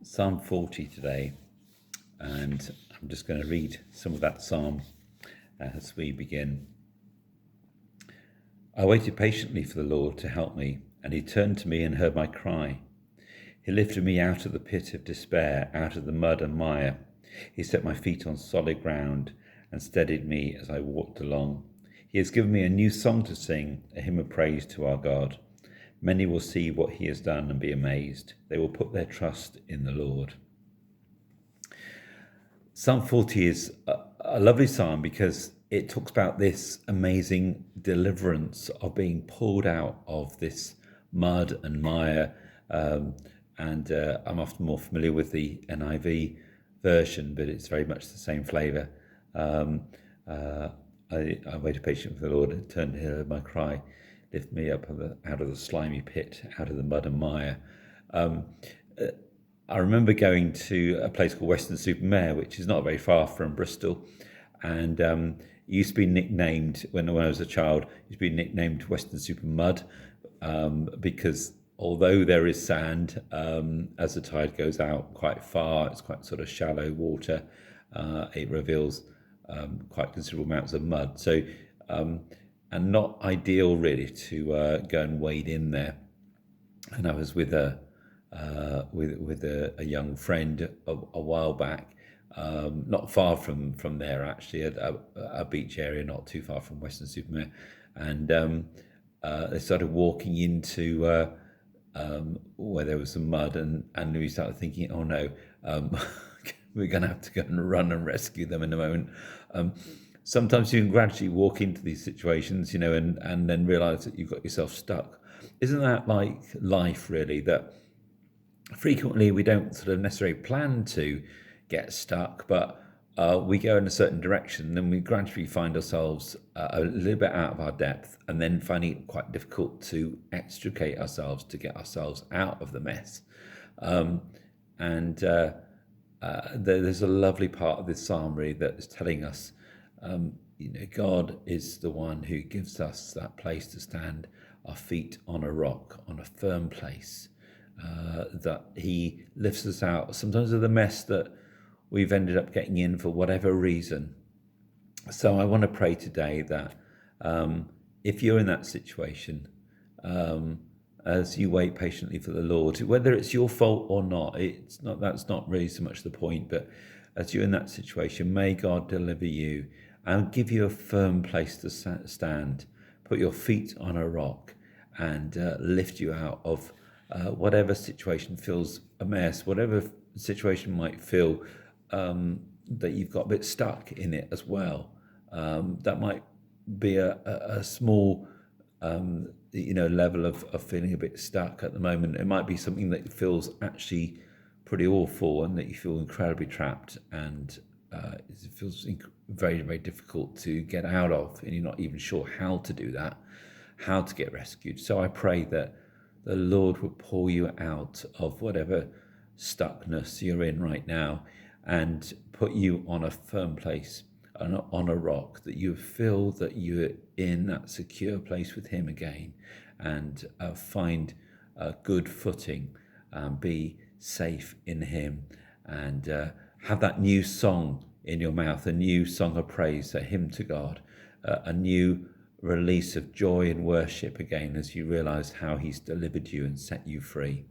Psalm 40 today, and I'm just going to read some of that psalm as we begin. I waited patiently for the Lord to help me, and he turned to me and heard my cry. He lifted me out of the pit of despair, out of the mud and mire. He set my feet on solid ground and steadied me as I walked along. He has given me a new song to sing, a hymn of praise to our God. Many will see what he has done and be amazed. They will put their trust in the Lord. Psalm 40 is a lovely psalm because it talks about this amazing deliverance of being pulled out of this mud and mire. And I'm often more familiar with the NIV version, but it's very much the same flavour. I waited patiently for the Lord and turned to hear my cry, lift me up out of the slimy pit, out of the mud and mire. I remember going to a place called Weston-super-Mare, which is not very far from Bristol, and it used to be nicknamed, when I was a child, it used to be nicknamed Weston-super-Mud, because although there is sand, as the tide goes out quite far, it's quite sort of shallow water, it reveals quite considerable amounts of mud. So, and not ideal really to go and wade in there. And I was with a young friend a while back, not far from there actually, at a beach area not too far from Weston-super-Mare, and they started walking into where there was some mud, and we started thinking, oh no, we're going to have to go and run and rescue them in a moment. Sometimes you can gradually walk into these situations, and then realize that you've got yourself stuck. Isn't that like life really, that frequently we don't sort of necessarily plan to get stuck, but we go in a certain direction, and then we gradually find ourselves a little bit out of our depth, and then finding it quite difficult to extricate ourselves, to get ourselves out of the mess. There's a lovely part of this psalm really that is telling us, God is the one who gives us that place to stand our feet on a rock, on a firm place. That he lifts us out sometimes of the mess that we've ended up getting in for whatever reason. So I want to pray today that if you're in that situation, as you wait patiently for the Lord, whether it's your fault or not, that's not really so much the point, but as you're in that situation, may God deliver you and give you a firm place to stand, put your feet on a rock, and lift you out of whatever situation feels a mess, whatever situation might feel that you've got a bit stuck in it as well. That might be a small level of feeling a bit stuck at the moment. It might be something that feels actually pretty awful and that you feel incredibly trapped, and it feels very, very difficult to get out of, and you're not even sure how to do that, how to get rescued. So I pray that the Lord will pull you out of whatever stuckness you're in right now and put you on a firm place, on a rock, that you feel that you're in that secure place with him again, and find a good footing, be safe in him, and have that new song in your mouth, a new song of praise, a hymn to God, a new release of joy and worship again as you realize how he's delivered you and set you free.